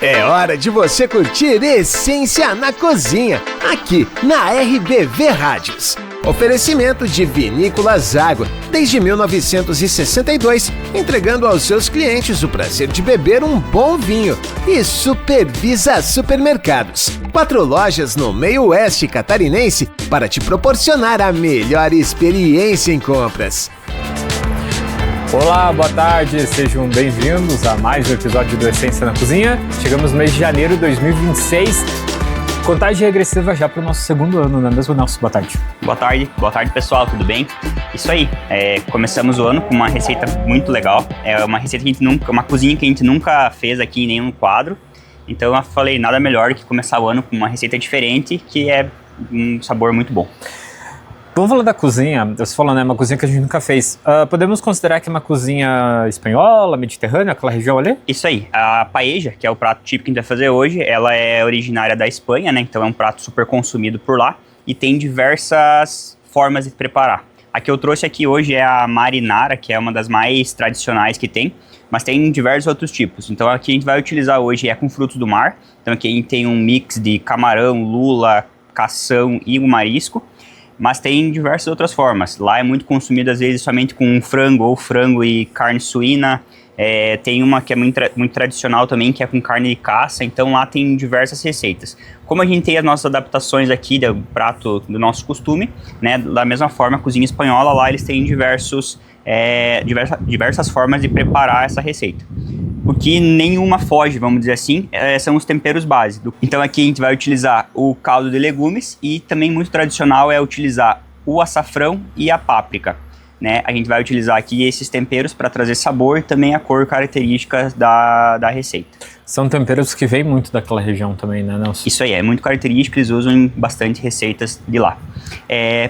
É hora de você curtir Essência na Cozinha, aqui na RBV Rádios. Oferecimento de Vinícolas Água, desde 1962, entregando aos seus clientes o prazer de beber um bom vinho. E Supervisa Supermercados, 4 lojas no meio oeste catarinense para te proporcionar a melhor experiência em compras. Olá, boa tarde, sejam bem-vindos a mais um episódio do Essência na Cozinha. Chegamos no mês de janeiro de 2026, contagem regressiva já para o nosso segundo ano, não é mesmo, Nelson? Boa tarde. Boa tarde pessoal, tudo bem? Isso aí, começamos o ano com uma receita muito legal, é uma receita que a gente nunca, uma cozinha que a gente nunca fez aqui em nenhum quadro, então eu falei nada melhor que começar o ano com uma receita diferente, que é um sabor muito bom. Vamos falar da cozinha, você falou, né, uma cozinha que a gente nunca fez. Podemos considerar que é uma cozinha espanhola, mediterrânea, aquela região ali? Isso aí, a paella, que é o prato típico que a gente vai fazer hoje, ela é originária da Espanha, né, então é um prato super consumido por lá e tem diversas formas de preparar. A que eu trouxe aqui hoje é a marinara, que é uma das mais tradicionais que tem, mas tem diversos outros tipos. Então aqui a gente vai utilizar hoje com frutos do mar, então aqui a gente tem um mix de camarão, lula, cação e o marisco. Mas tem diversas outras formas. Lá é muito consumido às vezes somente com frango ou frango e carne suína. Tem uma que é muito tradicional também, que é com carne de caça. Então lá tem diversas receitas. Como a gente tem as nossas adaptações aqui do prato do nosso costume, né? Da mesma forma, a cozinha espanhola, lá eles têm diversas formas de preparar essa receita. O que nenhuma foge, vamos dizer assim, são os temperos base. Então aqui a gente vai utilizar o caldo de legumes e também muito tradicional é utilizar o açafrão e a páprica, né? A gente vai utilizar aqui esses temperos para trazer sabor e também a cor característica da receita. São temperos que vêm muito daquela região também, né, Nelson? Isso aí, é muito característico, eles usam em bastante receitas de lá.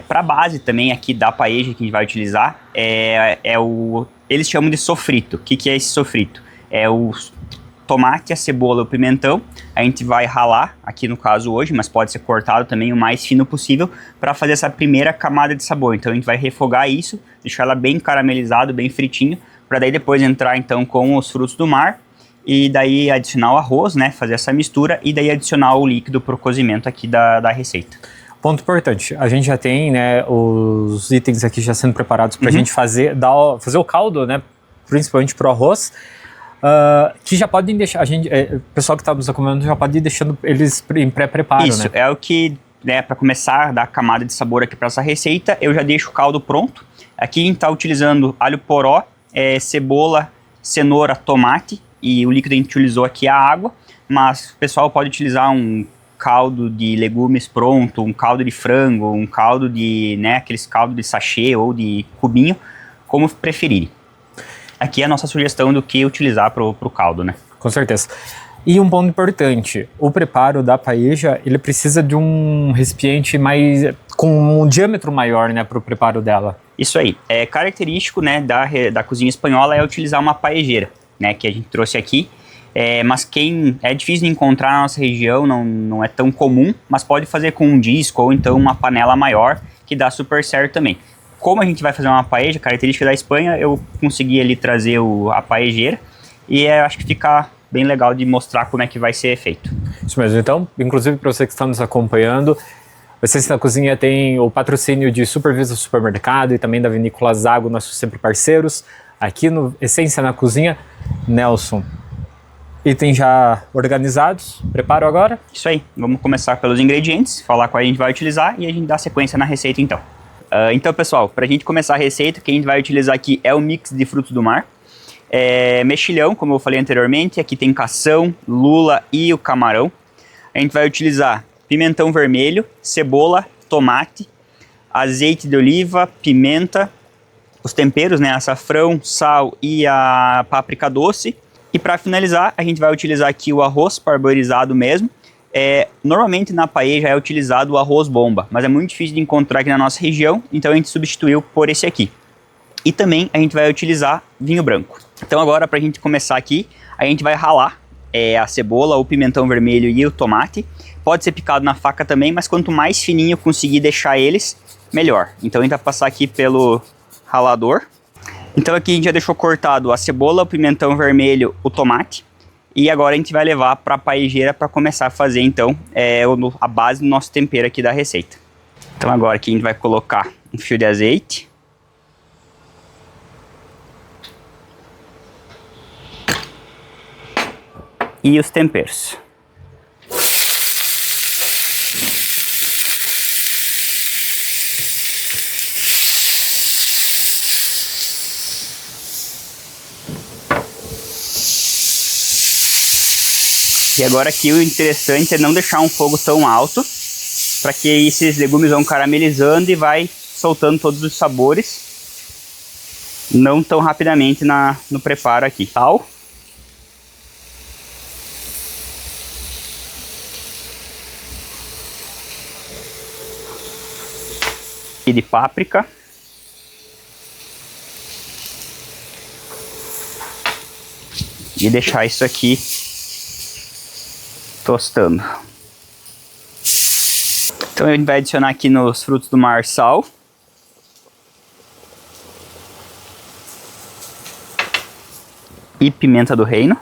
Para base também aqui da paella que a gente vai utilizar, eles chamam de sofrito. O que é esse sofrito? É o tomate, a cebola e o pimentão. A gente vai ralar, aqui no caso hoje, mas pode ser cortado também o mais fino possível para fazer essa primeira camada de sabor. Então a gente vai refogar isso, deixar ela bem caramelizado, bem fritinho, para daí depois entrar então com os frutos do mar e daí adicionar o arroz, né, fazer essa mistura e daí adicionar o líquido para o cozimento aqui da receita. Ponto importante, a gente já tem, né, os itens aqui já sendo preparados para a gente fazer o caldo, né, principalmente para o arroz. Que já podem deixar, o pessoal que está nos acompanhando já pode ir deixando eles em pré-preparo, isso, né? Isso, é o que, né, para começar a dar camada de sabor aqui para essa receita, eu já deixo o caldo pronto. Aqui a gente está utilizando alho poró, cebola, cenoura, tomate e o líquido a gente utilizou aqui é a água, mas o pessoal pode utilizar um caldo de legumes pronto, um caldo de frango, um caldo de, né, aqueles caldos de sachê ou de cubinho, como preferirem. Aqui é a nossa sugestão do que utilizar pro caldo, né? Com certeza. E um ponto importante, o preparo da paella, ele precisa de um recipiente com um diâmetro maior, né, para o preparo dela. Isso aí. É característico, né, da cozinha espanhola é utilizar uma paelleira, né, que a gente trouxe aqui. Mas é difícil de encontrar na nossa região, não é tão comum, mas pode fazer com um disco ou então uma panela maior, que dá super certo também. Como a gente vai fazer uma paella, característica da Espanha, eu consegui ali trazer a paelleira e acho que fica bem legal de mostrar como é que vai ser feito. Isso mesmo, então, inclusive para você que está nos acompanhando, o Essência na Cozinha tem o patrocínio de Supervisa Supermercado e também da Vinícolas Água, nossos sempre parceiros, aqui no Essência na Cozinha. Nelson, itens já organizados, preparo agora? Isso aí, vamos começar pelos ingredientes, falar qual a gente vai utilizar e a gente dá sequência na receita então. Então, pessoal, para a gente começar a receita, o que a gente vai utilizar aqui é o mix de frutos do mar. Mexilhão, como eu falei anteriormente, aqui tem cação, lula e o camarão. A gente vai utilizar pimentão vermelho, cebola, tomate, azeite de oliva, pimenta, os temperos, né, açafrão, sal e a páprica doce. E para finalizar, a gente vai utilizar aqui o arroz parboilizado mesmo. Normalmente na paella é utilizado o arroz bomba, mas é muito difícil de encontrar aqui na nossa região, então a gente substituiu por esse aqui. E também a gente vai utilizar vinho branco. Então agora, para a gente começar aqui, a gente vai ralar a cebola, o pimentão vermelho e o tomate. Pode ser picado na faca também, mas quanto mais fininho eu conseguir deixar eles, melhor. Então a gente vai passar aqui pelo ralador. Então aqui a gente já deixou cortado a cebola, o pimentão vermelho, o tomate. E agora a gente vai levar para a paejeira para começar a fazer então a base do nosso tempero aqui da receita. Então agora aqui a gente vai colocar um fio de azeite. E os temperos. E agora aqui o interessante é não deixar um fogo tão alto, para que esses legumes vão caramelizando e vai soltando todos os sabores, não tão rapidamente no preparo aqui. Sal. E de páprica. E deixar isso aqui tostando. Então a gente vai adicionar aqui nos frutos do mar sal. E pimenta do reino.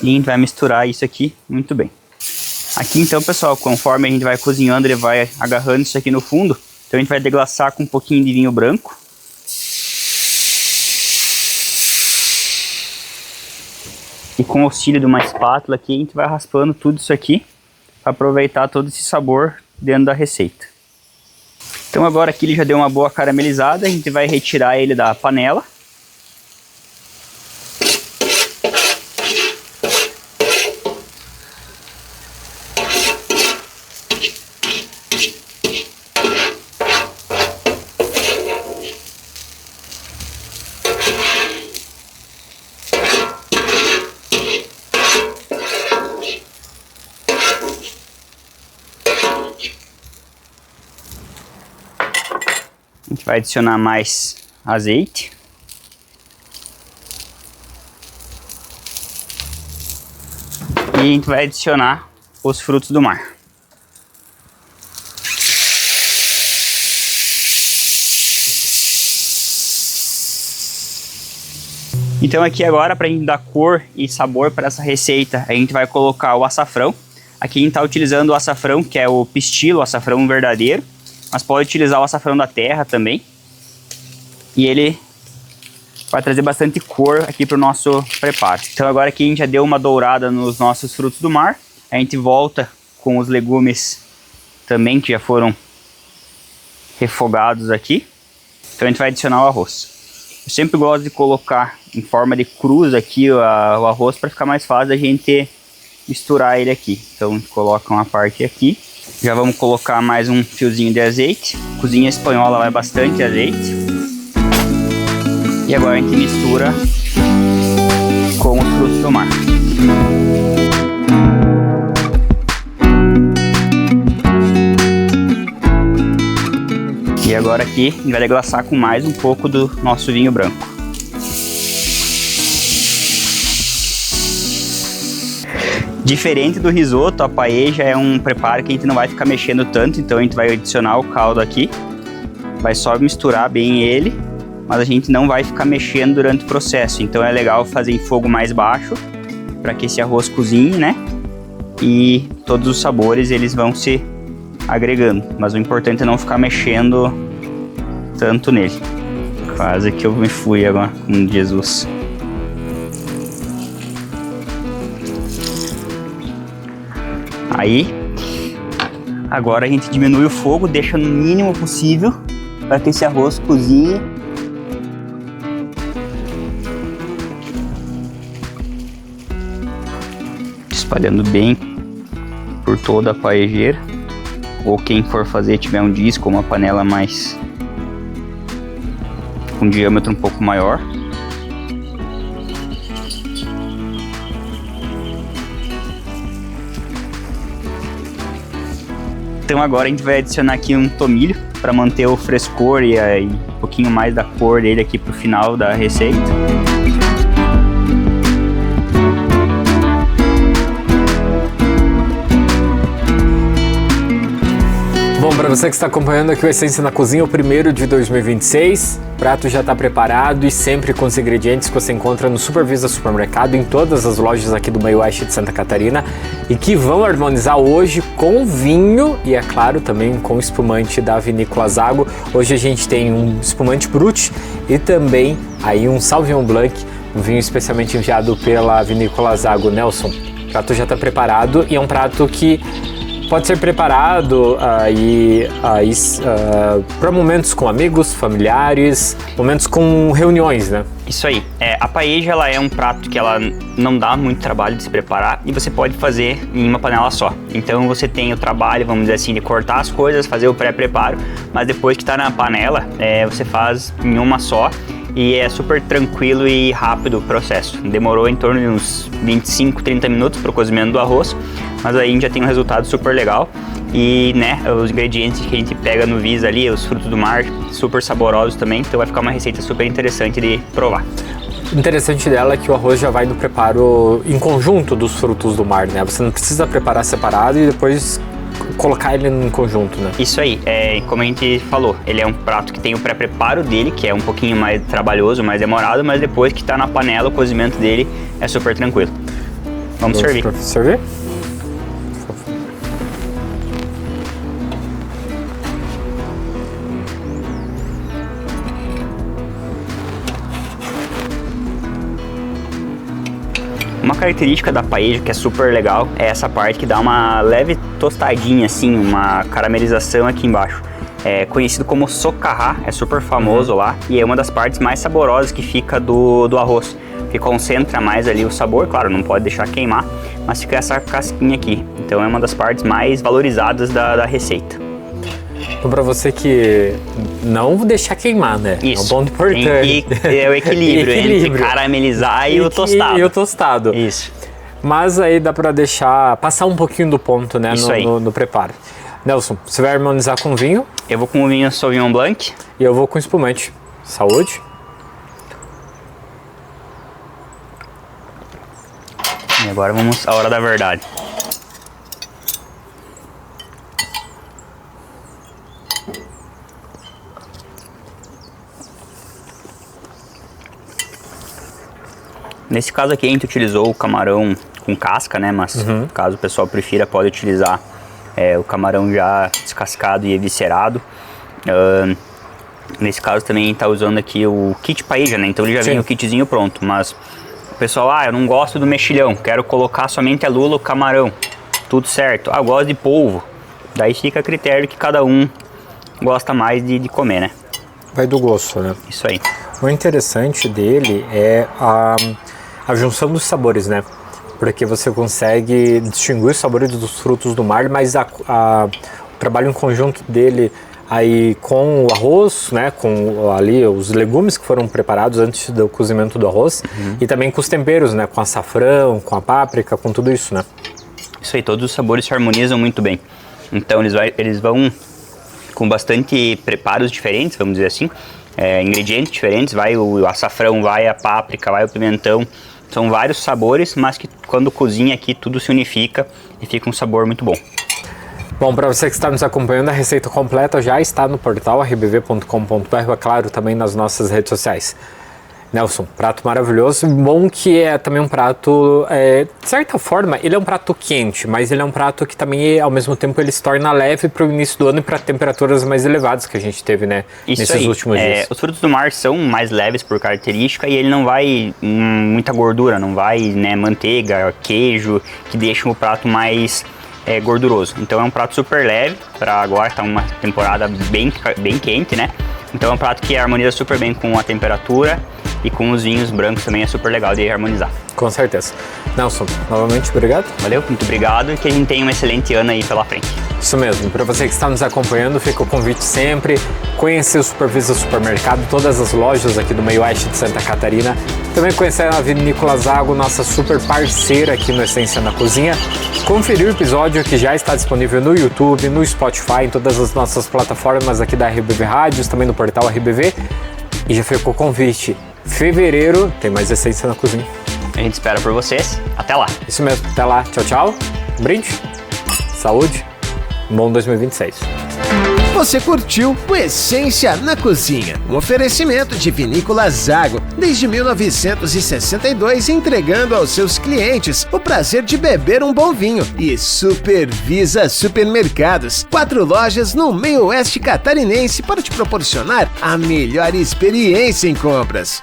E a gente vai misturar isso aqui muito bem. Aqui então, pessoal, conforme a gente vai cozinhando, ele vai agarrando isso aqui no fundo. Então a gente vai deglaçar com um pouquinho de vinho branco. E com o auxílio de uma espátula aqui, a gente vai raspando tudo isso aqui para aproveitar todo esse sabor dentro da receita. Então agora aqui ele já deu uma boa caramelizada, a gente vai retirar ele da panela. A gente vai adicionar mais azeite. E a gente vai adicionar os frutos do mar. Então aqui agora, para a gente dar cor e sabor para essa receita, a gente vai colocar o açafrão. Aqui a gente está utilizando o açafrão, que é o pistilo, o açafrão verdadeiro. Mas pode utilizar o açafrão da terra também. E ele vai trazer bastante cor aqui para o nosso preparo. Então agora que a gente já deu uma dourada nos nossos frutos do mar, a gente volta com os legumes também que já foram refogados aqui. Então a gente vai adicionar o arroz. Eu sempre gosto de colocar em forma de cruz aqui o arroz para ficar mais fácil da gente misturar ele aqui. Então a gente coloca uma parte aqui. Já vamos colocar mais um fiozinho de azeite. Cozinha espanhola vai bastante azeite. E agora a gente mistura com os frutos do mar. E agora aqui a gente vai deglaçar com mais um pouco do nosso vinho branco. Diferente do risoto, a paella é um preparo que a gente não vai ficar mexendo tanto, então a gente vai adicionar o caldo aqui, vai só misturar bem ele, mas a gente não vai ficar mexendo durante o processo, então é legal fazer em fogo mais baixo, para que esse arroz cozinhe, né? E todos os sabores eles vão se agregando, mas o importante é não ficar mexendo tanto nele. Quase que eu me fui agora com Jesus. Aí, agora a gente diminui o fogo, deixa no mínimo possível para que esse arroz cozinhe. Espalhando bem por toda a paejeira. Ou quem for fazer tiver um disco ou uma panela mais com diâmetro um pouco maior. Então agora a gente vai adicionar aqui um tomilho para manter o frescor e um pouquinho mais da cor dele aqui pro final da receita. Bom, para você que está acompanhando aqui o Essência na Cozinha, o primeiro de 2026, prato já está preparado e sempre com os ingredientes que você encontra no Supervisa Supermercado, em todas as lojas aqui do meio oeste de Santa Catarina, e que vão harmonizar hoje com vinho e, é claro, também com espumante da Vinícola Zago. Hoje a gente tem um espumante Brut e também aí um Sauvignon Blanc, um vinho especialmente enviado pela Vinícola Zago. Nelson, o prato já está preparado e é um prato que pode ser preparado para momentos com amigos, familiares, momentos com reuniões, né? Isso aí. A paella, ela é um prato que ela não dá muito trabalho de se preparar e você pode fazer em uma panela só. Então você tem o trabalho, vamos dizer assim, de cortar as coisas, fazer o pré-preparo, mas depois que está na panela, você faz em uma só e é super tranquilo e rápido o processo. Demorou em torno de uns 25, 30 minutos para o cozimento do arroz, mas aí a gente já tem um resultado super legal. E, né, os ingredientes que a gente pega no Visa ali, os frutos do mar, super saborosos também, então vai ficar uma receita super interessante de provar. O interessante dela é que o arroz já vai no preparo em conjunto dos frutos do mar, né? Você não precisa preparar separado e depois colocar ele em conjunto, né? Isso aí, como a gente falou, ele é um prato que tem o pré-preparo dele, que é um pouquinho mais trabalhoso, mais demorado, mas depois que tá na panela, o cozimento dele é super tranquilo. Vamos servir. Servir? Uma característica da paella que é super legal é essa parte que dá uma leve tostadinha, assim, uma caramelização aqui embaixo. É conhecido como socarrá, é super famoso lá e é uma das partes mais saborosas que fica do arroz, que concentra mais ali o sabor, claro, não pode deixar queimar, mas fica essa casquinha aqui, então é uma das partes mais valorizadas da receita. Então, para você que não deixar queimar, né? Isso. É um ponto importante. É o equilíbrio entre caramelizar e o tostado. E o tostado. Isso. Mas aí dá para deixar passar um pouquinho do ponto, né? Isso aí. No preparo. Nelson, você vai harmonizar com vinho? Eu vou com o vinho Sauvignon Blanc. E eu vou com espumante. Saúde. E agora vamos à hora da verdade. Nesse caso aqui a gente utilizou o camarão com casca, né? Mas caso o pessoal prefira, pode utilizar o camarão já descascado e eviscerado. Nesse caso também a gente tá usando aqui o kit paella, né? Então ele já vem o kitzinho pronto, mas o pessoal, eu não gosto do mexilhão, quero colocar somente a lula, o camarão, tudo certo. Eu gosto de polvo, daí fica a critério que cada um gosta mais de comer, né? Vai do gosto, né? Isso aí. O interessante dele é a junção dos sabores, né? Porque você consegue distinguir os sabores dos frutos do mar, mas o trabalho em conjunto dele aí com o arroz, né? Com ali os legumes que foram preparados antes do cozimento do arroz e também com os temperos, né? Com açafrão, com a páprica, com tudo isso, né? Isso aí, todos os sabores se harmonizam muito bem. Então eles vão com bastante preparos diferentes, vamos dizer assim, ingredientes diferentes, vai o açafrão, vai a páprica, vai o pimentão. São vários sabores, mas que quando cozinha aqui tudo se unifica e fica um sabor muito bom. Bom, para você que está nos acompanhando, a receita completa já está no portal rbv.com.br, é claro, também nas nossas redes sociais. Nelson, prato maravilhoso, bom que é também um prato, de certa forma, ele é um prato quente, mas ele é um prato que também, ao mesmo tempo, ele se torna leve para o início do ano e para temperaturas mais elevadas que a gente teve, né, nesses últimos dias. Os frutos do mar são mais leves por característica e ele não vai muita gordura, não vai, né, manteiga, queijo, que deixam o prato mais gorduroso. Então é um prato super leve, para agora está uma temporada bem quente, né? Então é um prato que harmoniza super bem com a temperatura e com os vinhos brancos também é super legal de harmonizar. Com certeza. Nelson, novamente, obrigado. Valeu, muito obrigado e que a gente tenha um excelente ano aí pela frente. Isso mesmo. Para você que está nos acompanhando, fica o convite sempre. Conhecer o Supervisa Supermercado, todas as lojas aqui do meio oeste de Santa Catarina. Também conhecer a Vinícola Zago, nossa super parceira aqui no Essência na Cozinha. Conferir o episódio que já está disponível no YouTube, no Spotify, em todas as nossas plataformas aqui da RBV Rádios, também no portal RBV. E já ficou o convite. Fevereiro tem mais Essência na Cozinha. A gente espera por vocês. Até lá. Isso mesmo. Até lá. Tchau, tchau. Brinde. Saúde. Bom 2026. Você curtiu o Essência na Cozinha, um oferecimento de Vinícola Zago, desde 1962 entregando aos seus clientes o prazer de beber um bom vinho. E Supervisa Supermercados, 4 lojas no meio oeste catarinense para te proporcionar a melhor experiência em compras.